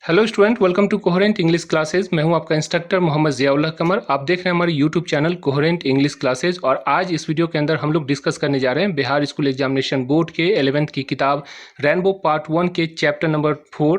Hello student, welcome to coherent English classes. मैं हूं आपका इंस्ट्रक्टर मोहम्मद ज़ियाउल्लाह कमर। आप देख रहे हैं हमारे YouTube channel coherent English classes. और आज इस वीडियो के अंदर हम लोग डिस्कस करने जा रहे हैं बिहार स्कूल एग्जामिनेशन बोर्ड के 11th की किताब रेनबो पार्ट 1 के chapter number 4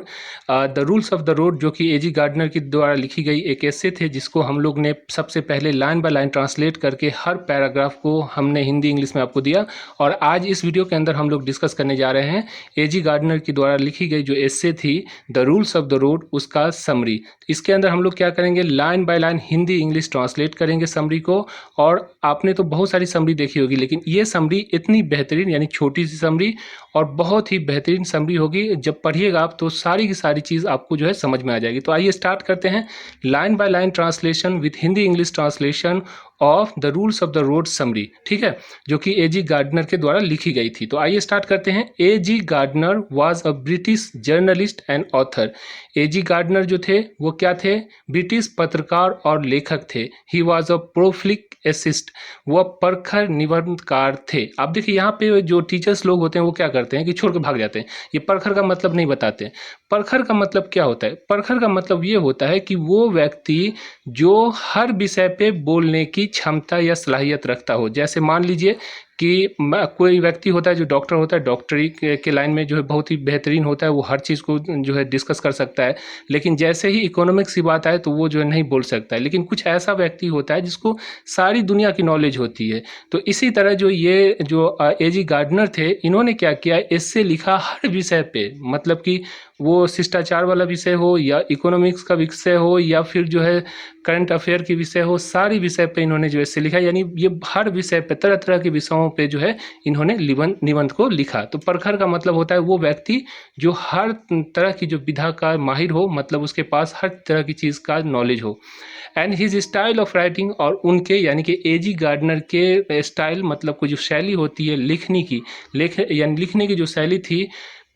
the rules of the road, जो कि एजी गार्डनर के द्वारा लिखी गई एक एस्से थे, जिसको हम लोग ने सबसे पहले लाइन बाय लाइन ट्रांसलेट करके हर पैराग्राफ को हमने हिंदी इंग्लिश में आपको दिया। और आज इस वीडियो के अंदर हम लोग डिस्कस करने जा रहे हैं एजी गार्डनर के द्वारा लिखी गई जो एस्से थी the rules of the road, उसका समरी। इसके अंदर हम लोग क्या करेंगे, line by line Hindi English translate करेंगे समरी को। और आपने तो बहुत सारी समरी देखी होगी, लेकिन ये समरी इतनी बेहतरीन, यानी छोटी सी समरी और बहुत ही बेहतरीन समरी होगी। जब पढ़िएगा आप तो सारी की सारी चीज़ आपको जो है समझ में आ जाएगी। तो आइए स्टार्ट करते हैं line by line translation with Hindi English translation of the rules of the road summary, ठीक है, जो कि एजी गार्डनर के द्वारा लिखी गई थी। तो आइए स्टार्ट करते हैं। AG Gardner was a British journalist and author. AG Gardner जो थे वो क्या थे, ब्रिटिश पत्रकार और लेखक थे। He was a prolific assist, वह प्रखर निबंधकार थे। आप देखिए यहाँ पे जो टीचर्स लोग होते हैं वो क्या करते हैं कि छोड़ के भाग जाते हैं, ये प्रखर का मतलब नहीं बताते। प्रखर का मतलब क्या होता है, प्रखर का मतलब ये होता है कि वो व्यक्ति जो हर विषय पे बोलने की क्षमता या सलाहियत रखता हो। जैसे मान लीजिए कि कोई व्यक्ति होता है जो डॉक्टर होता है, डॉक्टरी के लाइन में जो है बहुत ही बेहतरीन होता है, वो हर चीज़ को जो है डिस्कस कर सकता है। लेकिन जैसे ही इकोनॉमिक्स की बात आए तो वो जो है नहीं बोल सकता है। लेकिन कुछ ऐसा व्यक्ति होता है जिसको सारी दुनिया की नॉलेज होती है। तो इसी तरह जो ये जो एजी गार्डनर थे, इन्होंने क्या किया, इससे लिखा हर विषय पे, मतलब कि वो शिष्टाचार वाला विषय हो या इकोनॉमिक्स का विषय हो या फिर जो है करंट अफेयर की विषय हो, सारी विषय पे इन्होंने जो है लिखा। यानी ये हर विषय पे, तरह तरह के विषयों पे जो है इन्होंने निबंध को लिखा। तो प्रखर का मतलब होता है वो व्यक्ति जो हर तरह की जो विधा का माहिर हो, मतलब उसके पास हर तरह की चीज़ का नॉलेज हो। And his style of writing, और उनके यानी कि एजी गार्डनर के स्टाइल, मतलब कोई जो शैली होती है लिखने की, यानी लिखने की जो शैली थी,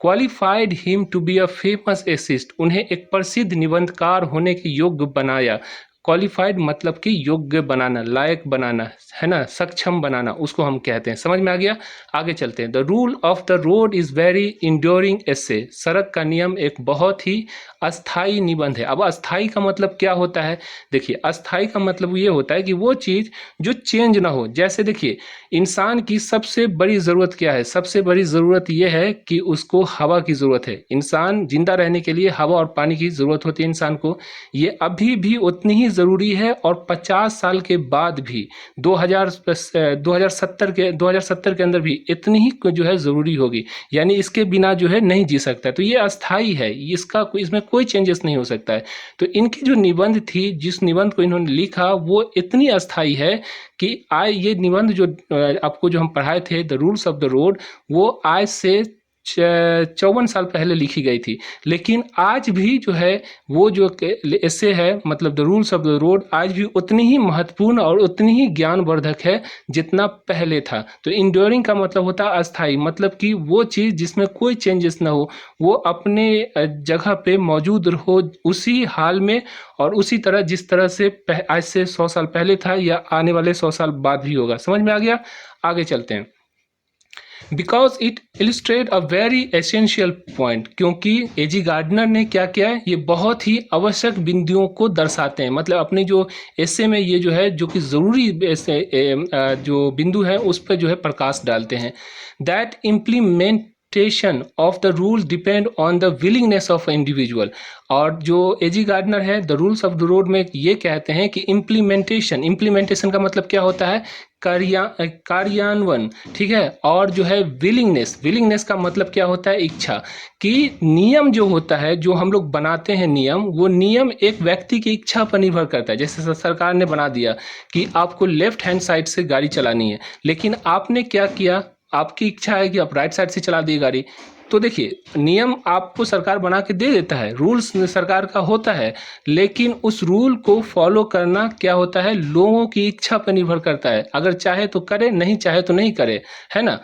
qualified him to be a famous essayist, उन्हें एक प्रसिद्ध निबंधकार होने के योग्य बनाया। क्वालिफाइड मतलब कि योग्य बनाना, लायक बनाना, है ना, सक्षम बनाना, उसको हम कहते हैं। समझ में आ गया। आगे चलते हैं। The rule of the road is very enduring essay, सड़क का नियम एक बहुत ही अस्थाई निबंध है। अब अस्थाई का मतलब क्या होता है, देखिए अस्थाई का मतलब ये होता है कि वो चीज़ जो चेंज ना हो। जैसे देखिए इंसान की सबसे बड़ी ज़रूरत क्या है, सबसे बड़ी ज़रूरत ये है कि उसको हवा की ज़रूरत है। इंसान जिंदा रहने के लिए हवा और पानी की ज़रूरत होती है इंसान को। ये अभी भी उतनी ही ज़रूरी है और 50 साल के बाद भी 2070 के अंदर भी इतनी ही जो है ज़रूरी होगी। यानी इसके बिना जो है नहीं जी सकता। तो ये अस्थाई है, इसमें कोई चेंजेस नहीं हो सकता है। तो इनकी जो निबंध थी, जिस निबंध को इन्होंने लिखा, वो इतनी अस्थाई है कि ये निबंध जो आपको जो हम पढ़ाए थे the rules of the road, वो आज से 54 साल पहले लिखी गई थी। लेकिन आज भी जो है वो जो ऐसे है, मतलब the rules of the road, आज भी उतनी ही महत्वपूर्ण और उतनी ही ज्ञानवर्धक है जितना पहले था। तो इंड्योरिंग का मतलब होता है अस्थाई, मतलब कि वो चीज़ जिसमें कोई चेंजेस ना हो, वो अपने जगह पे मौजूद हो उसी हाल में और उसी तरह जिस तरह से आज से 100 साल पहले था या आने वाले 100 साल बाद भी होगा। समझ में आ गया। आगे चलते हैं। Because it illustrate a very essential point, क्योंकि एजी गार्डनर ने क्या किया है, ये बहुत ही आवश्यक बिंदुओं को दर्शाते हैं। मतलब अपने जो ऐसे में ये जो है, जो कि ज़रूरी जो बिंदु है उस पर जो है प्रकाश डालते हैं। That implementation of the rule depend on the willingness of individual. और जो एजी गार्डनर है the rules of the road में ये कहते हैं कि इम्प्लीमेंटेशन का मतलब क्या होता है, कार्यान्वयन, ठीक है। और जो है विलिंगनेस का मतलब क्या होता है, इच्छा। कि नियम जो होता है, जो हम लोग बनाते हैं नियम, वो नियम एक व्यक्ति की इच्छा पर निर्भर करता है। जैसे सरकार ने बना दिया कि आपको लेफ्ट हैंड साइड से गाड़ी चलानी है, लेकिन आपने क्या किया, आपकी इच्छा है कि आप राइट साइड से चला दिए गाड़ी। तो देखिए नियम आपको सरकार बना के दे देता है, रूल्स सरकार का होता है, लेकिन उस रूल को फॉलो करना क्या होता है, लोगों की इच्छा पर निर्भर करता है। अगर चाहे तो करे, नहीं चाहे तो नहीं करे, है ना।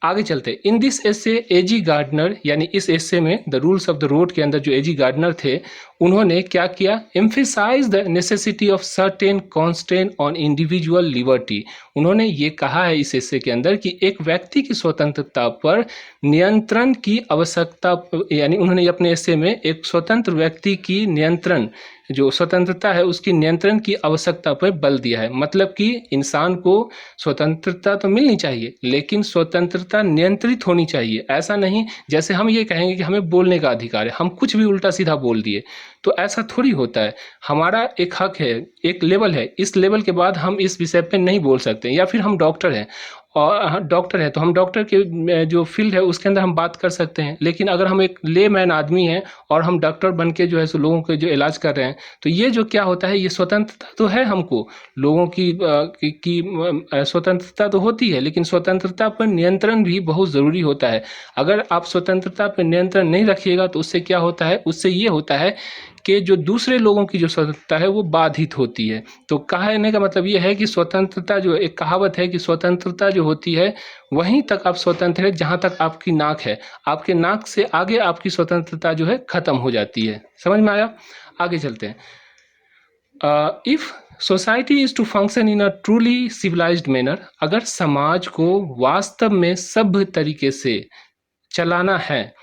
आगे चलते हैं। In this essay AG gardener, यानी इस एसे में the rules of the road के अंदर जो एजी गार्डनर थे उन्होंने क्या किया, emphasise the necessity of certain constant on individual liberty. उन्होंने ये कहा है इस एसे के अंदर कि एक व्यक्ति की स्वतंत्रता पर नियंत्रण की आवश्यकता, यानी उन्होंने अपने एसे में एक स्वतंत्र व्यक्ति की नियंत्रण, जो स्वतंत्रता है उसकी नियंत्रण की आवश्यकता पर बल दिया है। मतलब कि इंसान को स्वतंत्रता तो मिलनी चाहिए लेकिन स्वतंत्रता नियंत्रित होनी चाहिए। ऐसा नहीं जैसे हम ये कहेंगे कि हमें बोलने का अधिकार है, हम कुछ भी उल्टा सीधा बोल दिए, तो ऐसा थोड़ी होता है। हमारा एक हक है, एक लेवल है, इस लेवल के बाद हम इस विषय पे नहीं बोल सकते। या फिर हम डॉक्टर हैं और डॉक्टर है तो हम डॉक्टर के जो फील्ड है उसके अंदर हम बात कर सकते हैं, लेकिन अगर हम एक लेमैन आदमी हैं और हम डॉक्टर बन के जो है सो लोगों के जो इलाज कर रहे हैं, तो ये जो क्या होता है, ये स्वतंत्रता तो है, हमको लोगों की स्वतंत्रता तो होती है, लेकिन स्वतंत्रता पर नियंत्रण भी बहुत ज़रूरी होता है। अगर आप स्वतंत्रता पर नियंत्रण नहीं रखिएगा तो उससे क्या होता है, उससे ये होता है कि जो दूसरे लोगों की जो स्वतंत्रता है वो बाधित होती है। तो कहने का मतलब ये है कि स्वतंत्रता, जो एक कहावत है कि स्वतंत्रता जो होती है वहीं तक आप स्वतंत्र है जहां तक आपकी नाक है, आपके नाक से आगे आपकी स्वतंत्रता जो है खत्म हो जाती है। समझ में आया? आगे चलते हैं। If society is to function in a truly civilised manner, अगर समाज को वास्तव में सभ्य तरीके से चलाना है,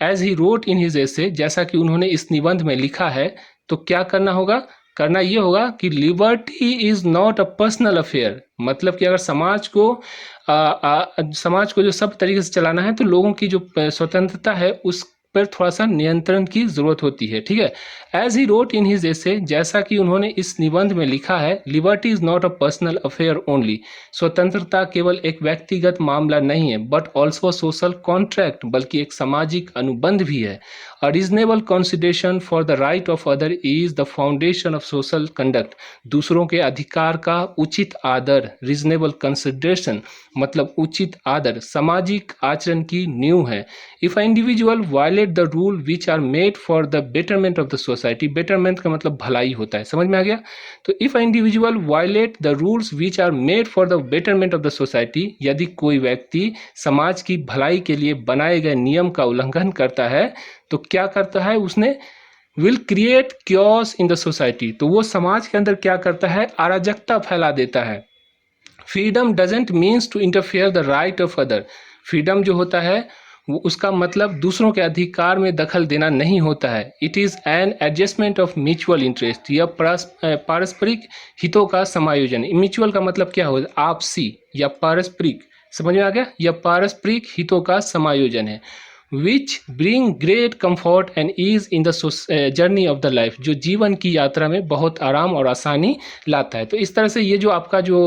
as he wrote in his essay, जैसा कि उन्होंने इस निबंध में लिखा है, तो क्या करना होगा, करना ये होगा कि liberty is not a personal affair. मतलब कि अगर समाज को जो सब तरीके से चलाना है तो लोगों की जो स्वतंत्रता है उस पर थोड़ा सा नियंत्रण की जरूरत होती है। ठीक है, as he wrote in his essay, जैसा कि उन्होंने इस निबंध में लिखा है, liberty is not a personal affair only, स्वतंत्रता केवल एक व्यक्तिगत मामला नहीं है, बट ऑल्सो सोशल कॉन्ट्रैक्ट, बल्कि एक सामाजिक अनुबंध भी है। A reasonable consideration for the right of other is the foundation of social conduct, दूसरों के अधिकार का उचित आदर, रीजनेबल कंसिडरेशन मतलब उचित आदर, सामाजिक आचरण की नींव है। If a individual violate the rule which are made for the betterment of the society, betterment का मतलब भलाई होता है, समझ में आ गया? तो if a individual violate the rules which are made for the betterment of the society, यदि कोई व्यक्ति समाज की भलाई के लिए बनाए गए नियम का उल्लंघन करता है तो क्या करता है, उसने will create chaos in the society, तो वो समाज के अंदर क्या करता है, अराजकता फैला देता है। Freedom doesn't means to interfere the right of other, freedom जो होता है वो उसका मतलब दूसरों के अधिकार में दखल देना नहीं होता है। It is an adjustment of mutual interest, यह पारस्परिक हितों का समायोजन। म्यूचुअल का मतलब क्या हो, आपसी या पारस्परिक, समझ में आ गया? यह पारस्परिक हितों का समायोजन है। Which bring great comfort and ease in the journey of the life, जो जीवन की यात्रा में बहुत आराम और आसानी लाता है। तो इस तरह से ये जो आपका जो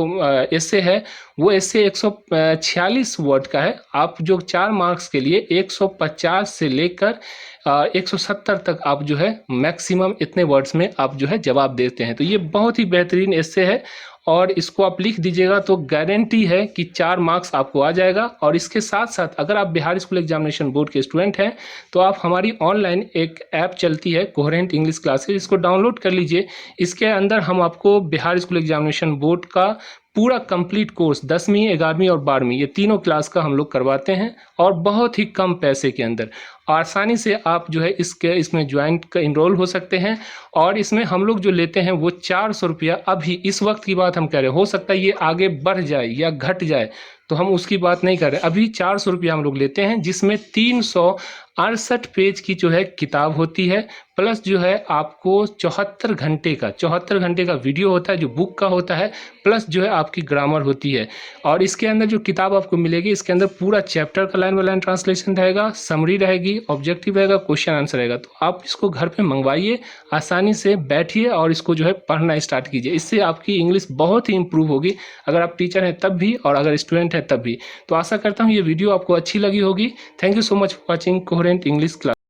एसे है वो एसे 146 वर्ड का है। आप जो 4 मार्क्स के लिए 150 से लेकर 170 तक आप जो है मैक्सिमम इतने वर्ड्स में आप जो है जवाब देते हैं। तो ये बहुत ही बेहतरीन एसे है और इसको आप लिख दीजिएगा तो गारंटी है कि 4 मार्क्स आपको आ जाएगा। और इसके साथ साथ अगर आप बिहार स्कूल एग्जामिनेशन बोर्ड के स्टूडेंट हैं तो आप हमारी ऑनलाइन एक ऐप चलती है कोहेरेंट इंग्लिश क्लासेज, इसको डाउनलोड कर लीजिए। इसके अंदर हम आपको बिहार स्कूल एग्जामिनेशन बोर्ड का पूरा कंप्लीट कोर्स 10वीं 11वीं और 12वीं ये तीनों क्लास का हम लोग करवाते हैं और बहुत ही कम पैसे के अंदर आसानी से आप जो है इसमें ज्वाइन इनरोल हो सकते हैं। और इसमें हम लोग जो लेते हैं वो 400 रुपया, अभी इस वक्त की बात हम कह रहे हैं, हो सकता है ये आगे बढ़ जाए या घट जाए तो हम उसकी बात नहीं कर रहे। अभी 400 रुपया हम लोग लेते हैं जिसमें 368 पेज की जो है किताब होती है, प्लस जो है आपको 74 घंटे का वीडियो होता है जो बुक का होता है, प्लस जो है आपकी ग्रामर होती है। और इसके अंदर जो किताब आपको मिलेगी इसके अंदर पूरा चैप्टर का लाइन बाय लाइन ट्रांसलेशन रहेगा, समरी रहेगी, ऑब्जेक्टिव रहेगा, क्वेश्चन आंसर रहेगा। तो आप इसको घर पे मंगवाइए, आसानी से बैठिए और इसको जो है पढ़ना स्टार्ट कीजिए। इससे आपकी इंग्लिश बहुत ही इंप्रूव होगी, अगर आप टीचर हैं तब भी और अगर स्टूडेंट हैं तब भी। तो आशा करता हूँ ये वीडियो आपको अच्छी लगी होगी। Thank you so much for watching coherent English class.